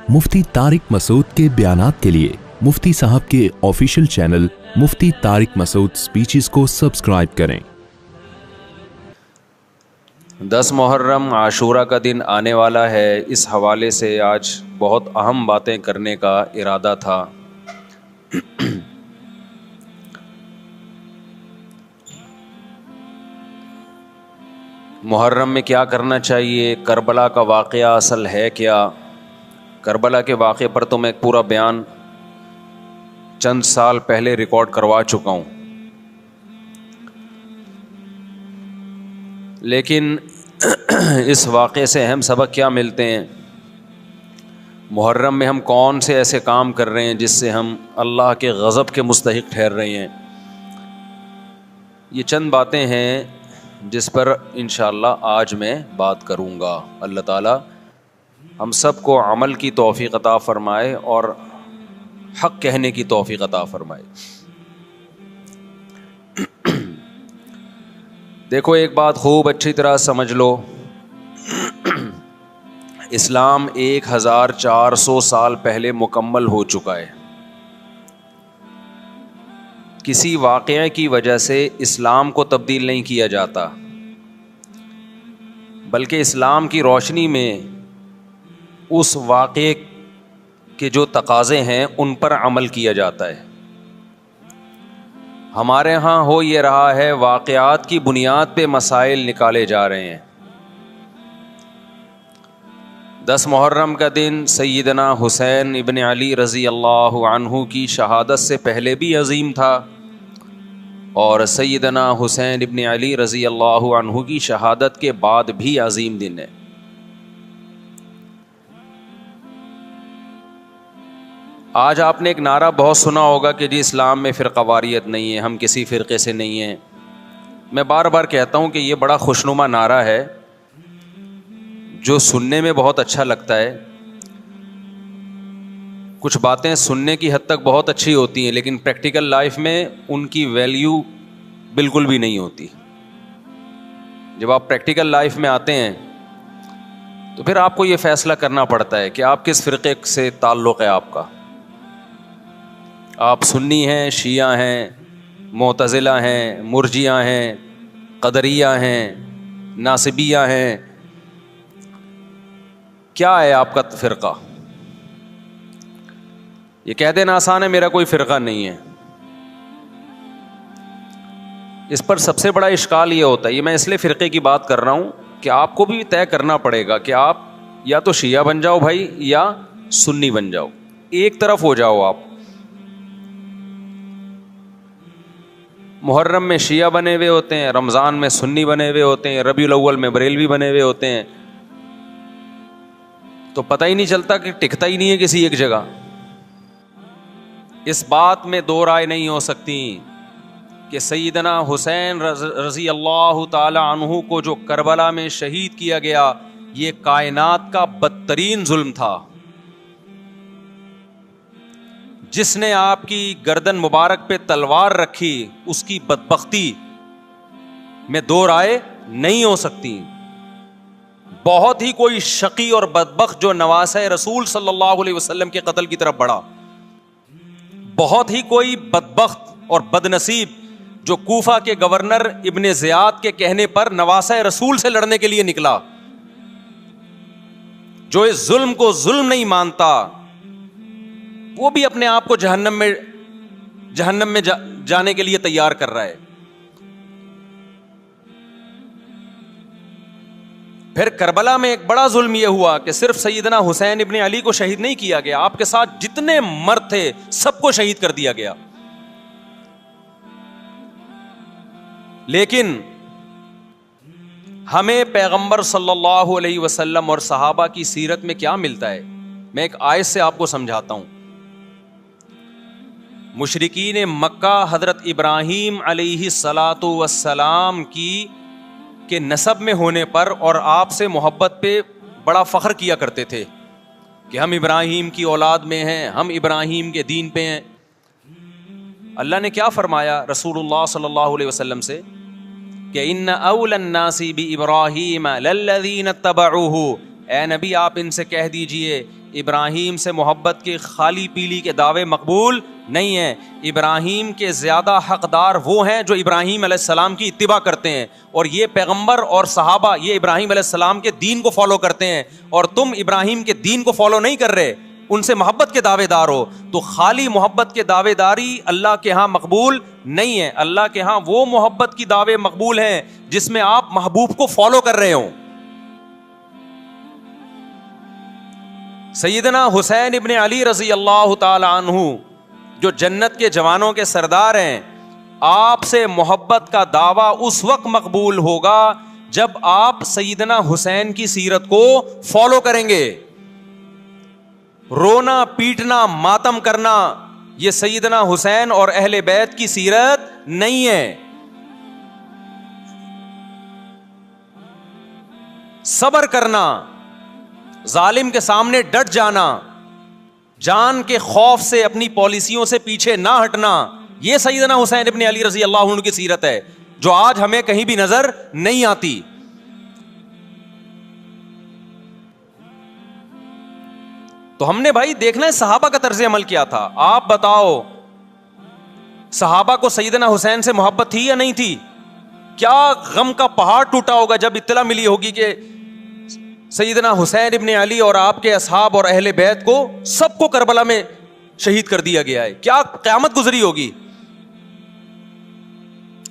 مفتی طارق مسعود کے بیانات کے لیے مفتی صاحب کے آفیشیل چینل مفتی طارق مسعود سپیچز کو سبسکرائب کریں۔ 10 محرم عاشورہ کا دن آنے والا ہے، اس حوالے سے آج بہت اہم باتیں کرنے کا ارادہ تھا۔ محرم میں کیا کرنا چاہیے، کربلا کا واقعہ اصل ہے کیا؟ کربلا کے واقعے پر تو میں ایک پورا بیان چند سال پہلے ریکارڈ کروا چکا ہوں، لیکن اس واقعے سے اہم سبق کیا ملتے ہیں؟ محرم میں ہم کون سے ایسے کام کر رہے ہیں جس سے ہم اللہ کے غضب کے مستحق ٹھہر رہے ہیں؟ یہ چند باتیں ہیں جس پر انشاءاللہ آج میں بات کروں گا۔ اللہ تعالیٰ ہم سب کو عمل کی توفیق عطا فرمائے اور حق کہنے کی توفیق عطا فرمائے۔ دیکھو ایک بات خوب اچھی طرح سمجھ لو، اسلام 1400 سال پہلے مکمل ہو چکا ہے۔ کسی واقعے کی وجہ سے اسلام کو تبدیل نہیں کیا جاتا، بلکہ اسلام کی روشنی میں اس واقعے کے جو تقاضے ہیں ان پر عمل کیا جاتا ہے۔ ہمارے ہاں ہو یہ رہا ہے، واقعات کی بنیاد پہ مسائل نکالے جا رہے ہیں۔ 10 محرم کا دن سیدنا حسین ابن علی رضی اللہ عنہ کی شہادت سے پہلے بھی عظیم تھا، اور سیدنا حسین ابن علی رضی اللہ عنہ کی شہادت کے بعد بھی عظیم دن ہے۔ آج آپ نے ایک نعرہ بہت سنا ہوگا کہ جی اسلام میں فرقہ واریت نہیں ہے، ہم کسی فرقے سے نہیں ہیں۔ میں بار بار کہتا ہوں کہ یہ بڑا خوشنما نعرہ ہے جو سننے میں بہت اچھا لگتا ہے۔ کچھ باتیں سننے کی حد تک بہت اچھی ہوتی ہیں، لیکن پریکٹیکل لائف میں ان کی ویلیو بالکل بھی نہیں ہوتی۔ جب آپ پریکٹیکل لائف میں آتے ہیں تو پھر آپ کو یہ فیصلہ کرنا پڑتا ہے کہ آپ کس فرقے سے تعلق ہے آپ کا۔ آپ سنی ہیں، شیعہ ہیں، معتزلہ ہیں، مرجیہ ہیں، قدریہ ہیں، ناصبیہ ہیں، کیا ہے آپ کا فرقہ؟ یہ کہہ دینا آسان ہے، میرا کوئی فرقہ نہیں ہے۔ اس پر سب سے بڑا اشکال یہ ہوتا ہے، یہ میں اس لیے فرقے کی بات کر رہا ہوں کہ آپ کو بھی طے کرنا پڑے گا کہ آپ یا تو شیعہ بن جاؤ بھائی، یا سنی بن جاؤ، ایک طرف ہو جاؤ آپ۔ محرم میں شیعہ بنے ہوئے ہوتے ہیں، رمضان میں سنی بنے ہوئے ہوتے ہیں، ربیع الاول میں بریلوی بنے ہوئے ہوتے ہیں، تو پتہ ہی نہیں چلتا کہ ٹکتا ہی نہیں ہے کسی ایک جگہ۔ اس بات میں دو رائے نہیں ہو سکتی کہ سیدنا حسین رضی اللہ تعالی عنہ کو جو کربلا میں شہید کیا گیا، یہ کائنات کا بدترین ظلم تھا۔ جس نے آپ کی گردن مبارک پہ تلوار رکھی، اس کی بدبختی میں دو رائے نہیں ہو سکتی۔ بہت ہی کوئی شقی اور بدبخت جو نواسہ رسول صلی اللہ علیہ وسلم کے قتل کی طرف بڑھا، بہت ہی کوئی بدبخت اور بدنصیب جو کوفہ کے گورنر ابن زیاد کے کہنے پر نواسہ رسول سے لڑنے کے لیے نکلا، جو اس ظلم کو ظلم نہیں مانتا، وہ بھی اپنے آپ کو جہنم میں جانے کے لیے تیار کر رہا ہے۔ پھر کربلا میں ایک بڑا ظلم یہ ہوا کہ صرف سیدنا حسین ابن علی کو شہید نہیں کیا گیا، آپ کے ساتھ جتنے مرد تھے سب کو شہید کر دیا گیا۔ لیکن ہمیں پیغمبر صلی اللہ علیہ وسلم اور صحابہ کی سیرت میں کیا ملتا ہے؟ میں ایک آیت سے آپ کو سمجھاتا ہوں۔ مشرکین مکہ حضرت ابراہیم علیہ الصلاۃ والسلام کے نسب میں ہونے پر اور آپ سے محبت پہ بڑا فخر کیا کرتے تھے کہ ہم ابراہیم کی اولاد میں ہیں، ہم ابراہیم کے دین پہ ہیں۔ اللہ نے کیا فرمایا رسول اللہ صلی اللہ علیہ وسلم سے کہ ان اول الناس بابراہیم للذین اتبعوہ اے نبی آپ ان سے کہہ دیجئے ابراہیم سے محبت کے خالی پیلی کے دعوے مقبول نہیں ہیں. ابراہیم کے زیادہ حقدار وہ ہیں جو ابراہیم علیہ السلام کی اتباع کرتے ہیں, اور یہ پیغمبر اور صحابہ یہ ابراہیم علیہ السلام کے دین کو فالو کرتے ہیں, اور تم ابراہیم کے دین کو فالو نہیں کر رہے, ان سے محبت کے دعوے دار ہو. تو خالی محبت کے دعوے داری اللہ کے ہاں مقبول نہیں ہے. اللہ کے ہاں وہ محبت کی دعوے مقبول ہیں جس میں آپ محبوب کو فالو کر رہے ہوں. سیدنا حسین ابن علی رضی اللہ تعالی عنہ جو جنت کے جوانوں کے سردار ہیں, آپ سے محبت کا دعویٰ اس وقت مقبول ہوگا جب آپ سیدنا حسین کی سیرت کو فالو کریں گے. رونا پیٹنا ماتم کرنا یہ سیدنا حسین اور اہل بیت کی سیرت نہیں ہے. صبر کرنا, ظالم کے سامنے ڈٹ جانا, جان کے خوف سے اپنی پالیسیوں سے پیچھے نہ ہٹنا, یہ سیدنا حسین ابن علی رضی اللہ عنہ کی سیرت ہے جو آج ہمیں کہیں بھی نظر نہیں آتی. تو ہم نے بھائی دیکھنا ہے صحابہ کا طرز عمل کیا تھا. آپ بتاؤ صحابہ کو سیدنا حسین سے محبت تھی یا نہیں تھی؟ کیا غم کا پہاڑ ٹوٹا ہوگا جب اطلاع ملی ہوگی کہ سیدنا حسین ابن علی اور آپ کے اصحاب اور اہل بیت کو سب کو کربلا میں شہید کر دیا گیا ہے. کیا قیامت گزری ہوگی.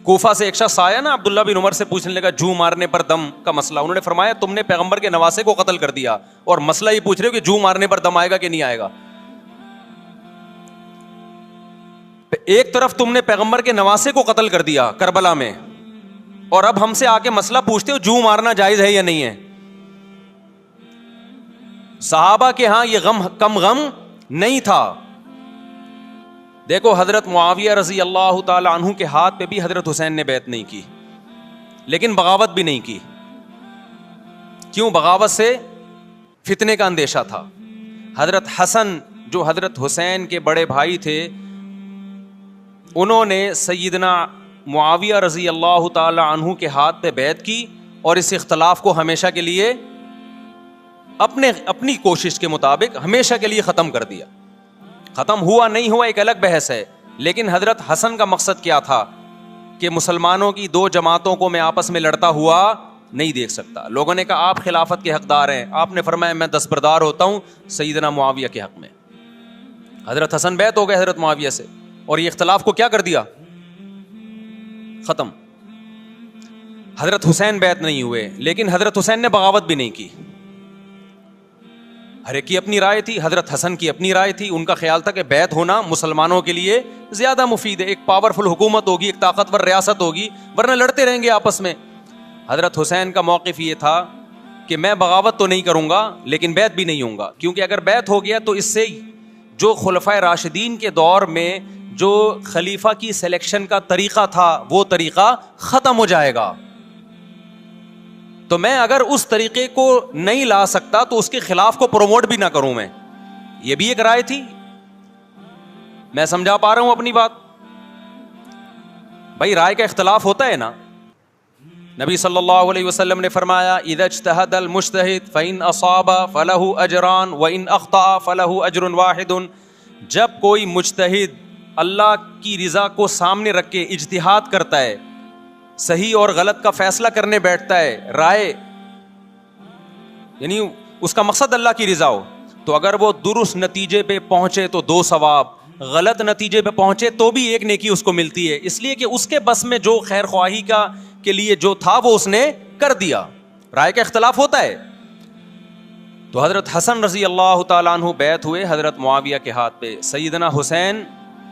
کوفہ سے ایک شخص آیا نا, عبداللہ بن عمر سے پوچھنے لگا جو مارنے پر دم کا مسئلہ. انہوں نے فرمایا تم نے پیغمبر کے نواسے کو قتل کر دیا اور مسئلہ یہ پوچھ رہے ہو کہ جو مارنے پر دم آئے گا کہ نہیں آئے گا. ایک طرف تم نے پیغمبر کے نواسے کو قتل کر دیا کربلا میں, اور اب ہم سے آ کے مسئلہ پوچھتے ہو جو مارنا جائز ہے یا نہیں ہے. صحابہ کے ہاں یہ غم کم غم نہیں تھا. دیکھو حضرت معاویہ رضی اللہ تعالی عنہ کے ہاتھ پہ بھی حضرت حسین نے بیعت نہیں کی, لیکن بغاوت بھی نہیں کی. کیوں؟ بغاوت سے فتنے کا اندیشہ تھا. حضرت حسن جو حضرت حسین کے بڑے بھائی تھے, انہوں نے سیدنا معاویہ رضی اللہ تعالی عنہ کے ہاتھ پہ بیعت کی اور اس اختلاف کو ہمیشہ کے لیے اپنی کوشش کے مطابق ہمیشہ کے لیے ختم کر دیا. ختم ہوا نہیں ہوا ایک الگ بحث ہے, لیکن حضرت حسن کا مقصد کیا تھا کہ مسلمانوں کی دو جماعتوں کو میں آپس میں لڑتا ہوا نہیں دیکھ سکتا. لوگوں نے کہا آپ خلافت کے حقدار ہیں, آپ نے فرمایا میں دستبردار ہوتا ہوں سیدنا معاویہ کے حق میں. حضرت حسن بیعت ہو گئے حضرت معاویہ سے, اور یہ اختلاف کو کیا کر دیا؟ ختم. حضرت حسین بیعت نہیں ہوئے, لیکن حضرت حسین نے بغاوت بھی نہیں کی. ہر ایک کی اپنی رائے تھی, حضرت حسن کی اپنی رائے تھی. ان کا خیال تھا کہ بیعت ہونا مسلمانوں کے لیے زیادہ مفید ہے, ایک پاورفل حکومت ہوگی, ایک طاقتور ریاست ہوگی, ورنہ لڑتے رہیں گے آپس میں. حضرت حسین کا موقف یہ تھا کہ میں بغاوت تو نہیں کروں گا لیکن بیعت بھی نہیں ہوں گا, کیونکہ اگر بیعت ہو گیا تو اس سے جو خلفائے راشدین کے دور میں جو خلیفہ کی سلیکشن کا طریقہ تھا وہ طریقہ ختم ہو جائے گا. تو میں اگر اس طریقے کو نہیں لا سکتا تو اس کے خلاف کو پروموٹ بھی نہ کروں میں. یہ بھی ایک رائے تھی. میں سمجھا پا رہا ہوں اپنی بات؟ بھائی رائے کا اختلاف ہوتا ہے نا. نبی صلی اللہ علیہ وسلم نے فرمایا اذا اجتہد المجتہد فإن اصاب فلہ اجران وإن اخطأ فلہ اجر واحد. جب کوئی مجتہد اللہ کی رضا کو سامنے رکھ کے اجتہاد کرتا ہے, صحیح اور غلط کا فیصلہ کرنے بیٹھتا ہے, رائے یعنی اس کا مقصد اللہ کی رضا ہو, تو اگر وہ درست نتیجے پہ پہنچے تو 2 ثواب, غلط نتیجے پہ پہنچے تو بھی 1 نیکی اس کو ملتی ہے, اس لیے کہ اس کے بس میں جو خیر خواہی کا کے لیے جو تھا وہ اس نے کر دیا. رائے کا اختلاف ہوتا ہے. تو حضرت حسن رضی اللہ تعالیٰ عنہ بیعت ہوئے حضرت معاویہ کے ہاتھ پہ. سیدنا حسین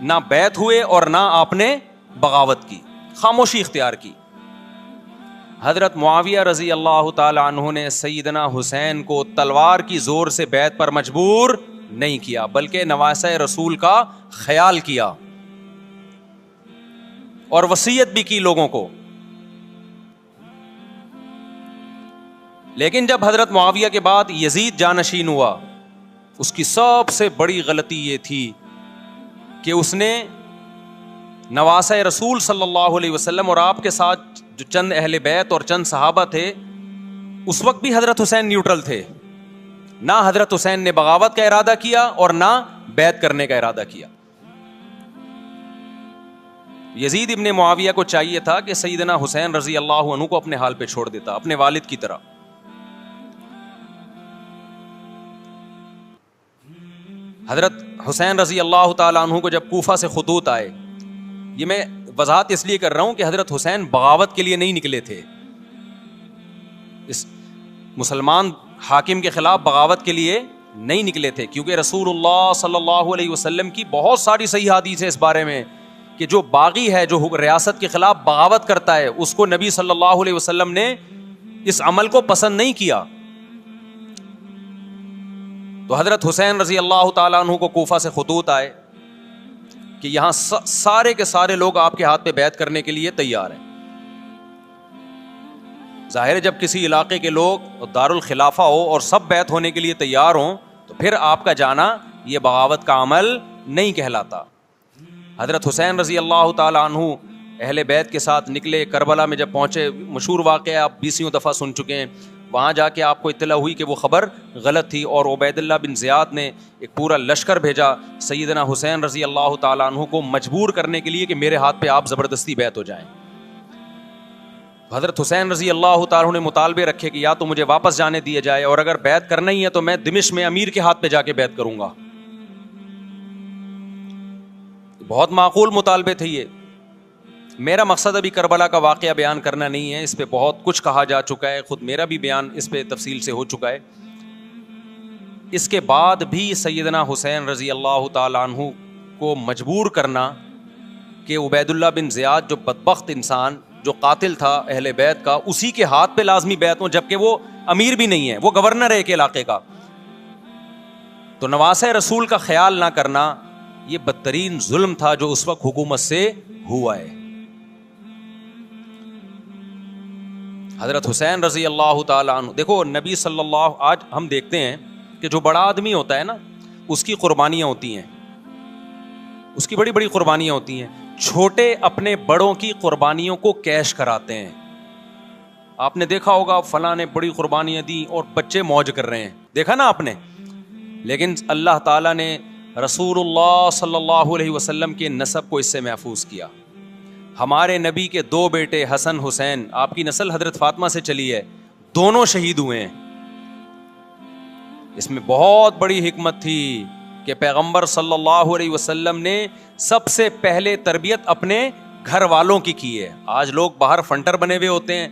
نہ بیعت ہوئے اور نہ آپ نے بغاوت کی, خاموشی اختیار کی. حضرت معاویہ رضی اللہ تعالی عنہ نے سیدنا حسین کو تلوار کی زور سے بیعت پر مجبور نہیں کیا, بلکہ نواسہ رسول کا خیال کیا اور وصیت بھی کی لوگوں کو. لیکن جب حضرت معاویہ کے بعد یزید جانشین ہوا, اس کی سب سے بڑی غلطی یہ تھی کہ اس نے نواسہ رسول صلی اللہ علیہ وسلم اور آپ کے ساتھ جو چند اہل بیت اور چند صحابہ تھے, اس وقت بھی حضرت حسین نیوٹرل تھے, نہ حضرت حسین نے بغاوت کا ارادہ کیا اور نہ بیعت کرنے کا ارادہ کیا. یزید ابن معاویہ کو چاہیے تھا کہ سیدنا حسین رضی اللہ عنہ کو اپنے حال پہ چھوڑ دیتا, اپنے والد کی طرح. حضرت حسین رضی اللہ تعالیٰ عنہ کو جب کوفہ سے خطوط آئے, یہ میں وضاحت اس لیے کر رہا ہوں کہ حضرت حسین بغاوت کے لیے نہیں نکلے تھے, اس مسلمان حاکم کے خلاف بغاوت کے لیے نہیں نکلے تھے, کیونکہ رسول اللہ صلی اللہ علیہ وسلم کی بہت ساری صحیح حدیث ہے اس بارے میں کہ جو باغی ہے, جو ریاست کے خلاف بغاوت کرتا ہے, اس کو نبی صلی اللہ علیہ وسلم نے اس عمل کو پسند نہیں کیا. تو حضرت حسین رضی اللہ تعالیٰ عنہ کو کوفہ سے خطوط آئے کہ یہاں سارے کے سارے لوگ آپ کے ہاتھ پہ بیعت کرنے کے لیے تیار ہیں. ظاہر ہے جب کسی علاقے کے لوگ دارالخلافہ ہو اور سب بیعت ہونے کے لیے تیار ہوں تو پھر آپ کا جانا یہ بغاوت کا عمل نہیں کہلاتا. حضرت حسین رضی اللہ تعالیٰ عنہ اہل بیت کے ساتھ نکلے. کربلا میں جب پہنچے, مشہور واقعہ آپ 20 دفعہ سن چکے ہیں, وہاں جا کے آپ کو اطلاع ہوئی کہ وہ خبر غلط تھی اور عبید اللہ بن زیاد نے ایک پورا لشکر بھیجا سیدنا حسین رضی اللہ تعالیٰ عنہ کو مجبور کرنے کے لیے کہ میرے ہاتھ پہ آپ زبردستی بیعت ہو جائیں. حضرت حسین رضی اللہ تعالیٰ عنہ نے مطالبے رکھے کہ یا تو مجھے واپس جانے دیا جائے, اور اگر بیعت کرنا ہی ہے تو میں دمشق میں امیر کے ہاتھ پہ جا کے بیعت کروں گا. بہت معقول مطالبے تھے یہ. میرا مقصد ابھی کربلا کا واقعہ بیان کرنا نہیں ہے, اس پہ بہت کچھ کہا جا چکا ہے, خود میرا بھی بیان اس پہ تفصیل سے ہو چکا ہے. اس کے بعد بھی سیدنا حسین رضی اللہ تعالیٰ عنہ کو مجبور کرنا کہ عبید اللہ بن زیاد جو بدبخت انسان, جو قاتل تھا اہل بیت کا, اسی کے ہاتھ پہ لازمی بیعت ہوں, جبکہ وہ امیر بھی نہیں ہے, وہ گورنر ہے ایک علاقے کا. تو نواسہ رسول کا خیال نہ کرنا یہ بدترین ظلم تھا جو اس وقت حکومت سے ہوا ہے. حضرت حسین رضی اللہ تعالیٰ عنہ, دیکھو نبی صلی اللہ, آج ہم دیکھتے ہیں کہ جو بڑا آدمی ہوتا ہے نا اس کی قربانیاں ہوتی ہیں, اس کی بڑی بڑی قربانیاں ہوتی ہیں. چھوٹے اپنے بڑوں کی قربانیوں کو کیش کراتے ہیں. آپ نے دیکھا ہوگا فلاں نے بڑی قربانیاں دی اور بچے موج کر رہے ہیں, دیکھا نا آپ نے. لیکن اللہ تعالیٰ نے رسول اللہ صلی اللہ علیہ وسلم کے نسب کو اس سے محفوظ کیا. ہمارے نبی کے 2 بیٹے حسن حسین, آپ کی نسل حضرت فاطمہ سے چلی ہے, دونوں شہید ہوئے ہیں. اس میں بہت بڑی حکمت تھی کہ پیغمبر صلی اللہ علیہ وسلم نے سب سے پہلے تربیت اپنے گھر والوں کی ہے. آج لوگ باہر فنٹر بنے ہوئے ہوتے ہیں,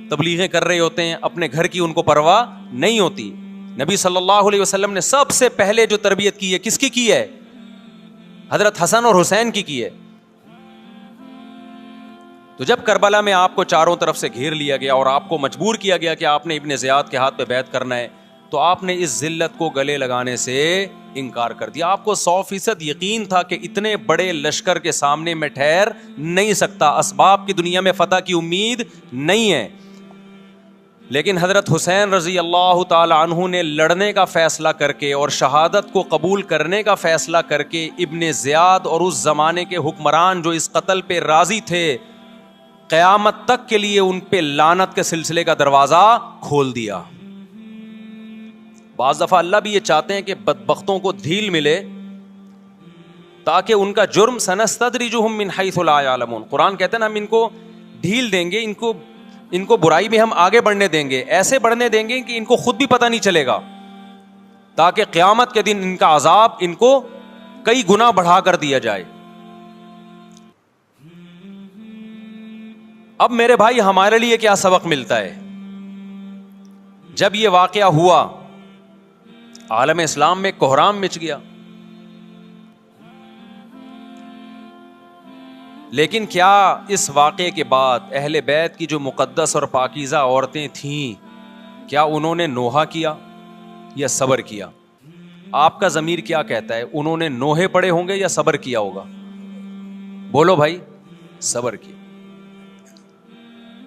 تبلیغیں کر رہے ہوتے ہیں, اپنے گھر کی ان کو پرواہ نہیں ہوتی. نبی صلی اللہ علیہ وسلم نے سب سے پہلے جو تربیت کی ہے, کس کی ہے؟ حضرت حسن اور حسین کی ہے. تو جب کربلا میں آپ کو چاروں طرف سے گھیر لیا گیا اور آپ کو مجبور کیا گیا کہ آپ نے ابن زیاد کے ہاتھ پہ بیعت کرنا ہے, تو آپ نے اس ذلت کو گلے لگانے سے انکار کر دیا. آپ کو 100% یقین تھا کہ اتنے بڑے لشکر کے سامنے میں ٹھہر نہیں سکتا, اسباب کی دنیا میں فتح کی امید نہیں ہے. لیکن حضرت حسین رضی اللہ تعالی عنہ نے لڑنے کا فیصلہ کر کے اور شہادت کو قبول کرنے کا فیصلہ کر کے ابن زیاد اور اس زمانے کے حکمران جو اس قتل پہ راضی تھے, قیامت تک کے لیے ان پہ لعنت کے سلسلے کا دروازہ کھول دیا. بعض دفعہ اللہ بھی یہ چاہتے ہیں کہ بدبختوں کو ڈھیل ملے تاکہ ان کا جرم سنستدرجہم من حیث لا یعلمون. قرآن کہتے ہیں نا ہم ان کو ڈھیل دیں گے, ان کو برائی میں ہم آگے بڑھنے دیں گے, ایسے بڑھنے دیں گے کہ ان کو خود بھی پتہ نہیں چلے گا, تاکہ قیامت کے دن ان کا عذاب ان کو کئی گنا بڑھا کر دیا جائے. اب میرے بھائی ہمارے لیے کیا سبق ملتا ہے؟ جب یہ واقعہ ہوا عالم اسلام میں کوہرام مچ گیا, لیکن کیا اس واقعے کے بعد اہل بیت کی جو مقدس اور پاکیزہ عورتیں تھیں, کیا انہوں نے نوحہ کیا یا صبر کیا؟ آپ کا ضمیر کیا کہتا ہے, انہوں نے نوحے پڑے ہوں گے یا صبر کیا ہوگا؟ بولو بھائی, صبر کیا.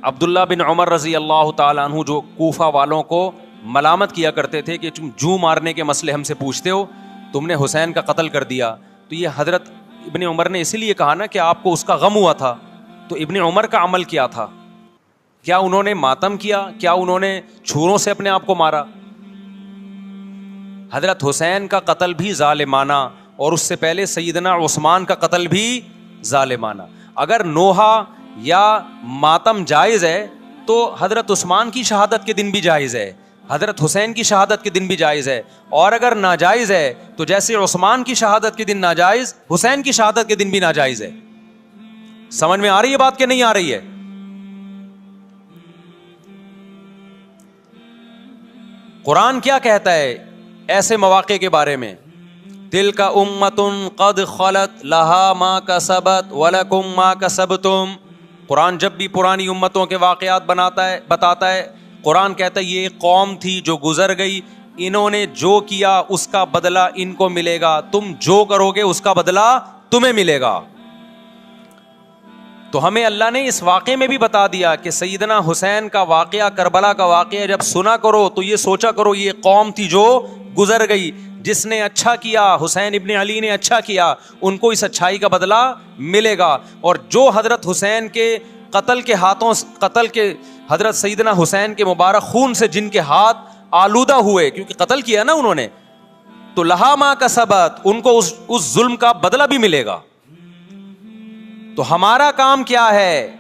عبداللہ بن عمر رضی اللہ تعالیٰ عنہ جو کوفہ والوں کو ملامت کیا کرتے تھے کہ تم جو مارنے کے مسئلے ہم سے پوچھتے ہو, تم نے حسین کا قتل کر دیا, تو یہ حضرت ابن عمر نے اسی لیے کہا نا کہ آپ کو اس کا غم ہوا تھا. تو ابن عمر کا عمل کیا تھا؟ کیا انہوں نے ماتم کیا؟ کیا انہوں نے چھروں سے اپنے آپ کو مارا؟ حضرت حسین کا قتل بھی ظالمانہ اور اس سے پہلے سیدنا عثمان کا قتل بھی ظالمانہ. اگر نوحہ یا ماتم جائز ہے تو حضرت عثمان کی شہادت کے دن بھی جائز ہے, حضرت حسین کی شہادت کے دن بھی جائز ہے. اور اگر ناجائز ہے تو جیسے عثمان کی شہادت کے دن ناجائز, حسین کی شہادت کے دن بھی ناجائز ہے. سمجھ میں آ رہی ہے بات کہ نہیں آ رہی ہے؟ قرآن کیا کہتا ہے ایسے مواقع کے بارے میں؟ تلک امۃ قد خلت لہا ما کسبت ولکم ما کسبتم. قرآن جب بھی پرانی امتوں کے واقعات بتاتا ہے, قرآن کہتا ہے یہ ایک قوم تھی جو گزر گئی, انہوں نے جو کیا اس کا بدلہ ان کو ملے گا, تم جو کرو گے اس کا بدلہ تمہیں ملے گا. تو ہمیں اللہ نے اس واقعے میں بھی بتا دیا کہ سیدنا حسین کا واقعہ, کربلا کا واقعہ جب سنا کرو تو یہ سوچا کرو یہ قوم تھی جو گزر گئی, جس نے اچھا کیا, حسین ابن علی نے اچھا کیا, ان کو اس اچھائی کا بدلہ ملے گا. اور جو حضرت حسین کے قتل کے حضرت سیدنا حسین کے مبارک خون سے جن کے ہاتھ آلودہ ہوئے, کیونکہ قتل کیا نا انہوں نے, تو لہا ما کسبت, ان کو اس ظلم کا بدلہ بھی ملے گا. تو ہمارا کام کیا ہے؟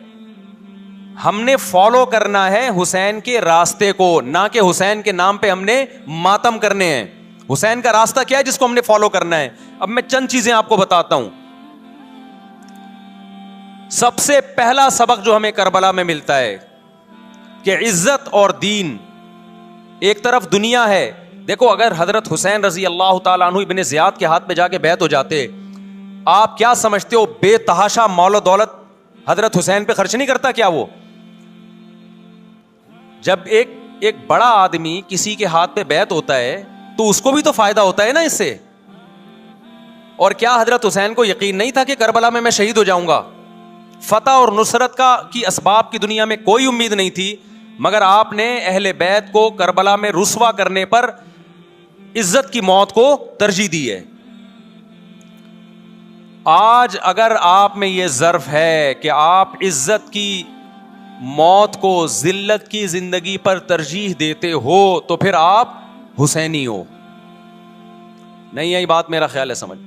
ہم نے فالو کرنا ہے حسین کے راستے کو, نہ کہ حسین کے نام پہ ہم نے ماتم کرنے ہیں. حسین کا راستہ کیا ہے جس کو ہم نے فالو کرنا ہے؟ اب میں چند چیزیں آپ کو بتاتا ہوں. سب سے پہلا سبق جو ہمیں کربلا میں ملتا ہے کہ عزت اور دین, ایک طرف دنیا ہے. دیکھو اگر حضرت حسین رضی اللہ تعالیٰ عنہ ابن زیاد کے ہاتھ پہ جا کے بیعت ہو جاتے, آپ کیا سمجھتے ہو بے تحاشا مال و دولت حضرت حسین پہ خرچ نہیں کرتا کیا وہ؟ جب ایک بڑا آدمی کسی کے ہاتھ پہ بیعت ہوتا ہے تو اس کو بھی تو فائدہ ہوتا ہے نا اس سے. اور کیا حضرت حسین کو یقین نہیں تھا کہ کربلا میں شہید ہو جاؤں گا؟ فتح اور نصرت کی اسباب کی دنیا میں کوئی امید نہیں تھی, مگر آپ نے اہل بیت کو کربلا میں رسوا کرنے پر عزت کی موت کو ترجیح دی ہے. آج اگر آپ میں یہ ظرف ہے کہ آپ عزت کی موت کو ذلت کی زندگی پر ترجیح دیتے ہو تو پھر آپ حسینی ہو. نہیں یہی بات میرا خیال ہے سمجھ.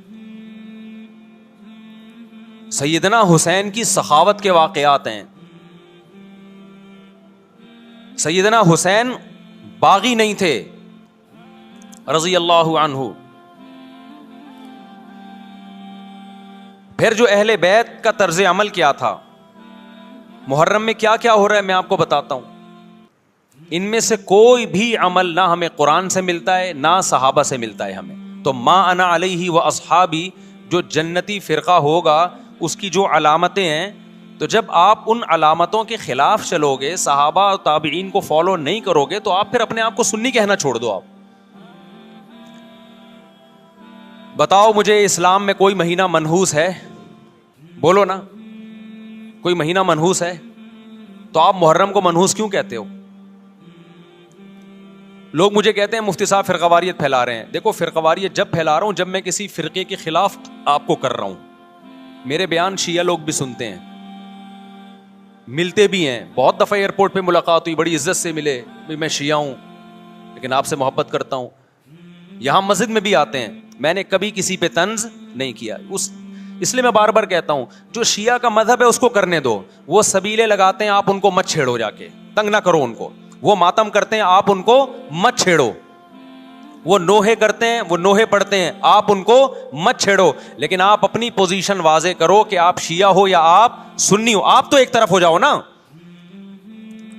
سیدنا حسین کی سخاوت کے واقعات ہیں. سیدنا حسین باغی نہیں تھے رضی اللہ عنہ. پھر جو اہل بیت کا طرز عمل کیا تھا, محرم میں کیا کیا ہو رہا ہے میں آپ کو بتاتا ہوں. ان میں سے کوئی بھی عمل نہ ہمیں قرآن سے ملتا ہے نہ صحابہ سے ملتا ہے ہمیں. تو ما انا علیہ و اصحابی جو جنتی فرقہ ہوگا اس کی جو علامتیں ہیں, تو جب آپ ان علامتوں کے خلاف چلو گے, صحابہ اور تابعین کو فالو نہیں کرو گے, تو آپ پھر اپنے آپ کو سنی کہنا چھوڑ دو. آپ بتاؤ مجھے اسلام میں کوئی مہینہ منحوس ہے؟ بولو نا, کوئی مہینہ منحوس ہے؟ تو آپ محرم کو منحوس کیوں کہتے ہو؟ لوگ مجھے کہتے ہیں مفتی صاحب فرقہ واریت پھیلا رہے ہیں. دیکھو فرقہ واریت جب پھیلا رہا ہوں جب میں کسی فرقے کے خلاف آپ کو کر رہا ہوں. میرے بیان شیعہ لوگ بھی سنتے ہیں, ملتے بھی ہیں. بہت دفعہ ایئرپورٹ پہ ملاقات ہوئی, بڑی عزت سے ملے, میں شیعہ ہوں لیکن آپ سے محبت کرتا ہوں. یہاں مسجد میں بھی آتے ہیں, میں نے کبھی کسی پہ طنز نہیں کیا. اس لیے میں بار بار کہتا ہوں جو شیعہ کا مذہب ہے اس کو کرنے دو. وہ سبیلے لگاتے ہیں, آپ ان کو مت چھیڑو, جا کے تنگ نہ کرو ان کو. وہ ماتم کرتے ہیں, آپ ان کو مت چھیڑو. وہ نوحے کرتے ہیں, وہ نوحے پڑھتے ہیں, آپ ان کو مت چھیڑو. لیکن آپ اپنی پوزیشن واضح کرو کہ آپ شیعہ ہو یا آپ سنی ہو. آپ تو ایک طرف ہو جاؤ نا.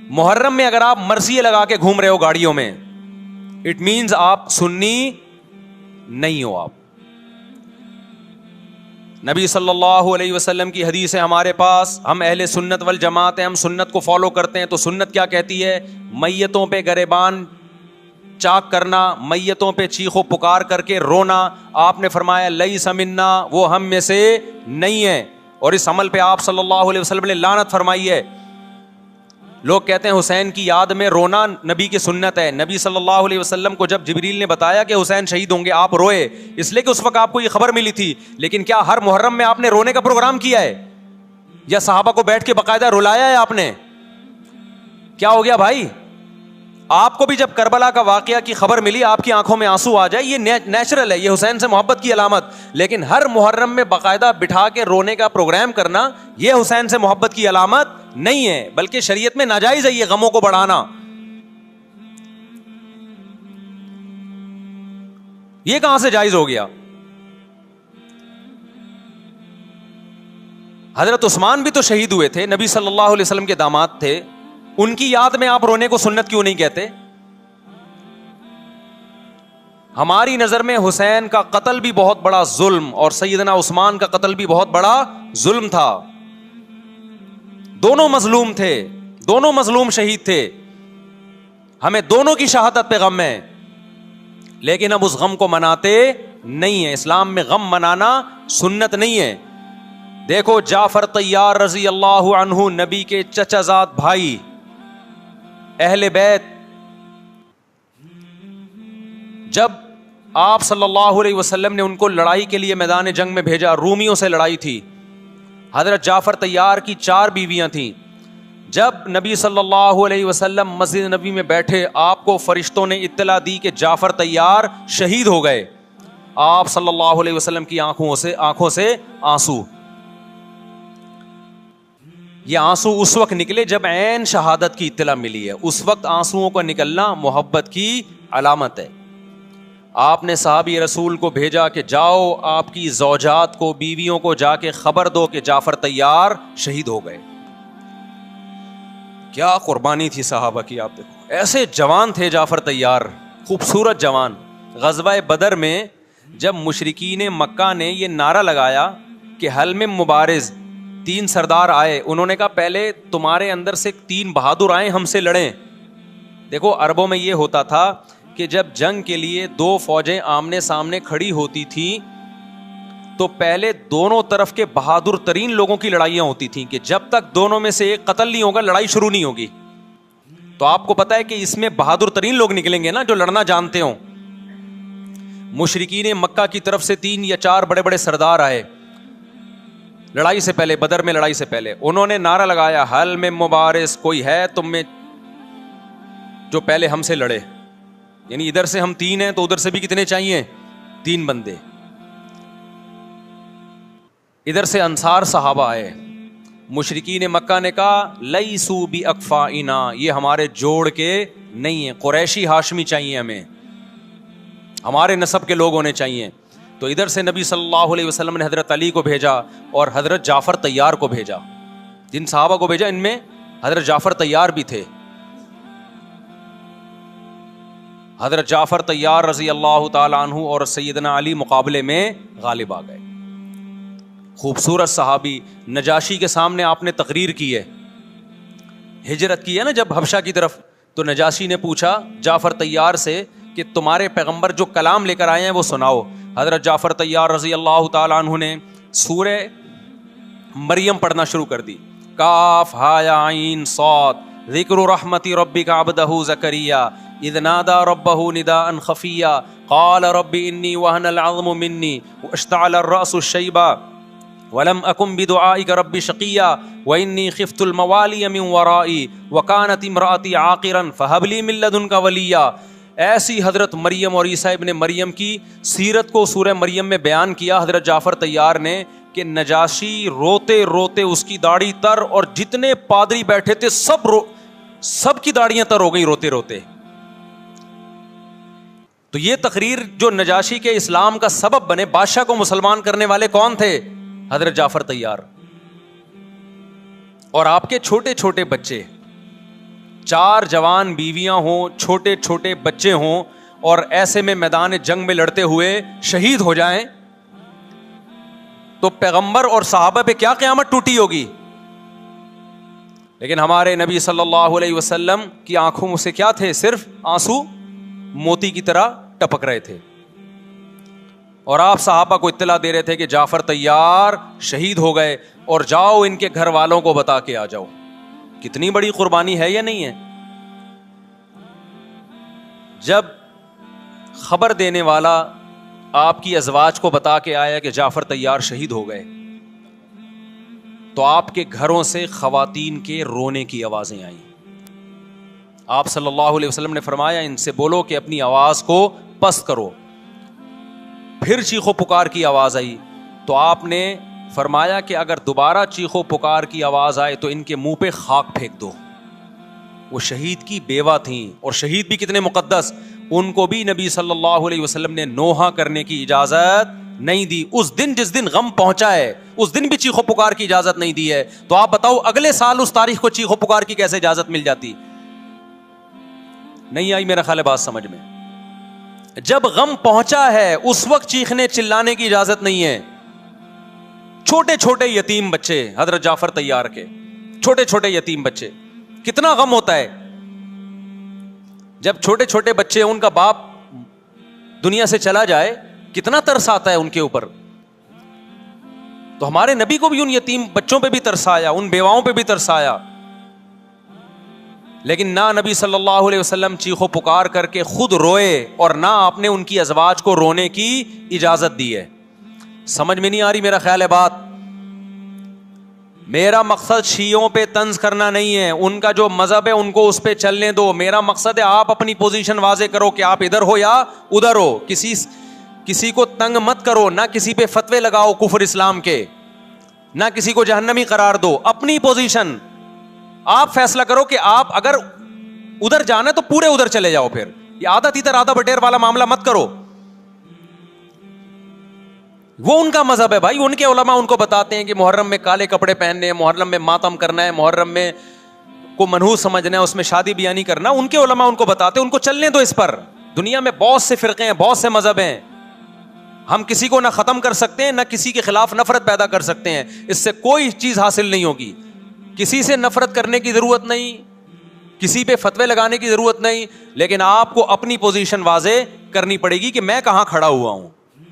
محرم میں اگر آپ مرثیے لگا کے گھوم رہے ہو گاڑیوں میں, اٹ مینز آپ سنی نہیں ہو. آپ نبی صلی اللہ علیہ وسلم کی حدیث ہے ہمارے پاس, ہم اہل سنت والجماعت ہیں, ہم سنت کو فالو کرتے ہیں. تو سنت کیا کہتی ہے؟ میتوں پہ گریبان چاک کرنا, میتوں پہ چیخ و پکار کر کے رونا. آپ نے فرمایا لیس منا, وہ ہم میں سے نہیں ہے. اور اس عمل پہ آپ صلی اللہ علیہ وسلم نے لعنت فرمائی ہے. لوگ کہتے ہیں حسین کی یاد میں رونا نبی کی سنت ہے. نبی صلی اللہ علیہ وسلم کو جب جبریل نے بتایا کہ حسین شہید ہوں گے, آپ روئے, اس لیے کہ اس وقت آپ کو یہ خبر ملی تھی. لیکن کیا ہر محرم میں آپ نے رونے کا پروگرام کیا ہے, یا صحابہ کو بیٹھ کے باقاعدہ رلایا ہے آپ نے؟ کیا ہو گیا بھائی؟ آپ کو بھی جب کربلا کا واقعہ کی خبر ملی آپ کی آنکھوں میں آنسو آ جائے، یہ نیچرل ہے، یہ حسین سے محبت کی علامت. لیکن ہر محرم میں باقاعدہ بٹھا کے رونے کا پروگرام کرنا یہ حسین سے محبت کی علامت نہیں ہے، بلکہ شریعت میں ناجائز ہے یہ غموں کو بڑھانا. یہ کہاں سے جائز ہو گیا؟ حضرت عثمان بھی تو شہید ہوئے تھے، نبی صلی اللہ علیہ وسلم کے داماد تھے، ان کی یاد میں آپ رونے کو سنت کیوں نہیں کہتے؟ ہماری نظر میں حسین کا قتل بھی بہت بڑا ظلم اور سیدنا عثمان کا قتل بھی بہت بڑا ظلم تھا. دونوں مظلوم تھے، دونوں مظلوم شہید تھے، ہمیں دونوں کی شہادت پہ غم ہے، لیکن اب اس غم کو مناتے نہیں ہیں. اسلام میں غم منانا سنت نہیں ہے. دیکھو جعفر طیار رضی اللہ عنہ، نبی کے چچا زاد بھائی، اہل بیت، جب آپ صلی اللہ علیہ وسلم نے ان کو لڑائی کے لیے میدان جنگ میں بھیجا، رومیوں سے لڑائی تھی، حضرت جعفر طیار کی 4 بیویاں تھیں. جب نبی صلی اللہ علیہ وسلم مسجد نبی میں بیٹھے، آپ کو فرشتوں نے اطلاع دی کہ جعفر طیار شہید ہو گئے. آپ صلی اللہ علیہ وسلم کی آنکھوں سے آنسو. یہ آنسو اس وقت نکلے جب عین شہادت کی اطلاع ملی ہے، اس وقت آنسوؤں کا نکلنا محبت کی علامت ہے. آپ نے صحابی رسول کو بھیجا کہ جاؤ آپ کی زوجات کو، بیویوں کو جا کے خبر دو کہ جعفر طیار شہید ہو گئے. کیا قربانی تھی صحابہ کی، آپ دیکھو ایسے جوان تھے جعفر طیار، خوبصورت جوان. غزوہ بدر میں جب مشرکین مکہ نے یہ نعرہ لگایا کہ حل میں مبارز، 3 سردار آئے، انہوں نے کہا پہلے تمہارے اندر سے 3 بہادر آئیں ہم سے لڑیں. دیکھو عربوں میں یہ ہوتا تھا کہ جب جنگ کے لیے 2 فوجیں آمنے سامنے کھڑی ہوتی تھیں تو پہلے دونوں طرف کے بہادر ترین لوگوں کی لڑائیاں ہوتی تھیں کہ جب تک دونوں میں سے ایک قتل نہیں ہوگا لڑائی شروع نہیں ہوگی. تو آپ کو پتا ہے کہ اس میں بہادر ترین لوگ نکلیں گے نا جو لڑنا جانتے ہوں. مشرکین مکہ کی طرف سے 3 یا 4 بڑے بڑے سردار آئے لڑائی سے پہلے، بدر میں لڑائی سے پہلے. انہوں نے نعرہ لگایا حل میں مبارز، کوئی ہے تم میں جو پہلے ہم سے لڑے. یعنی ادھر سے ہم 3 ہیں تو ادھر سے بھی کتنے چاہیے؟ 3 بندے. ادھر سے انصار صحابہ آئے. مشرکین مکہ نے کہا لیسو بی اکفائنا، یہ ہمارے جوڑ کے نہیں ہیں، قریشی ہاشمی چاہیے ہمیں، ہمارے نسب کے لوگ ہونے چاہیے. تو ادھر سے نبی صلی اللہ علیہ وسلم نے حضرت علی کو بھیجا اور حضرت جعفر طیار کو بھیجا. جن صحابہ کو بھیجا ان میں حضرت جعفر طیار بھی تھے. حضرت جعفر طیار رضی اللہ تعالی عنہ اور سیدنا علی مقابلے میں غالب آ گئے. خوبصورت صحابی، نجاشی کے سامنے آپ نے تقریر کی ہے، ہجرت کی ہے نا جب حبشہ کی طرف، تو نجاشی نے پوچھا جعفر طیار سے کہ تمہارے پیغمبر جو کلام لے کر آئے ہیں وہ سناؤ. حضرت جعفر طیار رضی اللہ تعالی عنہ نے سورہ مریم پڑھنا شروع کر دی. کاف ہا یا عین صاد ذکر رحمت ربک عبدہ زکریا اذ نادى ربه نداء خفيا قال رب اني وهن العظم مني واشتعل الراس شيبا ولم اكن بدعائك رب شقيا واني خفت الموالي من ورائي وكانت امراتي عاقرا فهب لي من لدنك وليا. ایسی حضرت مریم اور عیسیٰ ابن مریم کی سیرت کو سورہ مریم میں بیان کیا حضرت جعفر طیار نے کہ نجاشی روتے روتے اس کی داڑھی تر، اور جتنے پادری بیٹھے تھے سب کی داڑیاں تر ہو گئی روتے روتے. تو یہ تقریر جو نجاشی کے اسلام کا سبب بنے، بادشاہ کو مسلمان کرنے والے کون تھے؟ حضرت جعفر طیار. اور آپ کے چھوٹے چھوٹے بچے، 4 جوان بیویاں ہوں، چھوٹے چھوٹے بچے ہوں، اور ایسے میں میدان جنگ میں لڑتے ہوئے شہید ہو جائیں تو پیغمبر اور صحابہ پہ کیا قیامت ٹوٹی ہوگی. لیکن ہمارے نبی صلی اللہ علیہ وسلم کی آنکھوں میں سے کیا تھے؟ صرف آنسو موتی کی طرح ٹپک رہے تھے. اور آپ صحابہ کو اطلاع دے رہے تھے کہ جعفر طیار شہید ہو گئے اور جاؤ ان کے گھر والوں کو بتا کے آ جاؤ. کتنی بڑی قربانی ہے یا نہیں ہے؟ جب خبر دینے والا آپ کی ازواج کو بتا کے آیا کہ جعفر طیار شہید ہو گئے تو آپ کے گھروں سے خواتین کے رونے کی آوازیں آئیں. آپ صلی اللہ علیہ وسلم نے فرمایا ان سے بولو کہ اپنی آواز کو پست کرو. پھر چیخو پکار کی آواز آئی تو آپ نے فرمایا کہ اگر دوبارہ چیخو پکار کی آواز آئے تو ان کے منہ پہ خاک پھینک دو. وہ شہید کی بیوہ تھیں, اور شہید بھی کتنے مقدس, ان کو بھی نبی صلی اللہ علیہ وسلم نے نوحہ کرنے کی اجازت نہیں دی. اس دن جس دن غم پہنچا ہے اس دن بھی چیخو پکار کی اجازت نہیں دی ہے. تو آپ بتاؤ اگلے سال اس تاریخ کو چیخو پکار کی کیسے اجازت مل جاتی؟ نہیں آئی میرا خیال ہے بات سمجھ میں. جب غم پہنچا ہے اس وقت چیخنے چلانے کی اجازت نہیں ہے. چھوٹے چھوٹے یتیم بچے, حضرت جعفر طیار کے چھوٹے چھوٹے یتیم بچے, کتنا غم ہوتا ہے جب چھوٹے چھوٹے بچے, ان کا باپ دنیا سے چلا جائے, کتنا ترس آتا ہے ان کے اوپر. تو ہمارے نبی کو بھی ان یتیم بچوں پہ بھی ترس آیا, ان بیواؤں پہ بھی ترس آیا. لیکن نہ نبی صلی اللہ علیہ وسلم چیخو پکار کر کے خود روئے, اور نہ آپ نے ان کی ازواج کو رونے کی اجازت دی ہے. سمجھ میں نہیں آ رہی میرا خیال ہے بات. میرا مقصد شیعوں پہ طنز کرنا نہیں ہے, ان کا جو مذہب ہے ان کو اس پہ چلنے دو. میرا مقصد ہے آپ اپنی پوزیشن واضح کرو کہ آپ ادھر ہو یا ادھر ہو. کسی کو تنگ مت کرو, نہ کسی پہ فتوے لگاؤ کفر اسلام کے, نہ کسی کو جہنمی قرار دو. اپنی پوزیشن آپ فیصلہ کرو کہ آپ اگر ادھر جانا ہے تو پورے ادھر چلے جاؤ. پھر یہ آدھا تیتر آدھا بٹیر والا معاملہ مت کرو. وہ ان کا مذہب ہے بھائی, ان کے علماء ان کو بتاتے ہیں کہ محرم میں کالے کپڑے پہننے ہیں, محرم میں ماتم کرنا ہے, محرم میں کو منحوس سمجھنا ہے, اس میں شادی بیانی کرنا. ان کے علماء ان کو بتاتے ہیں, ان کو چلنے دو اس پر. دنیا میں بہت سے فرقے ہیں, بہت سے مذہب ہیں. ہم کسی کو نہ ختم کر سکتے ہیں, نہ کسی کے خلاف نفرت پیدا کر سکتے ہیں. اس سے کوئی چیز حاصل نہیں ہوگی. کسی سے نفرت کرنے کی ضرورت نہیں, کسی پہ فتوے لگانے کی ضرورت نہیں, لیکن آپ کو اپنی پوزیشن واضح کرنی پڑے گی کہ میں کہاں کھڑا ہوا ہوں.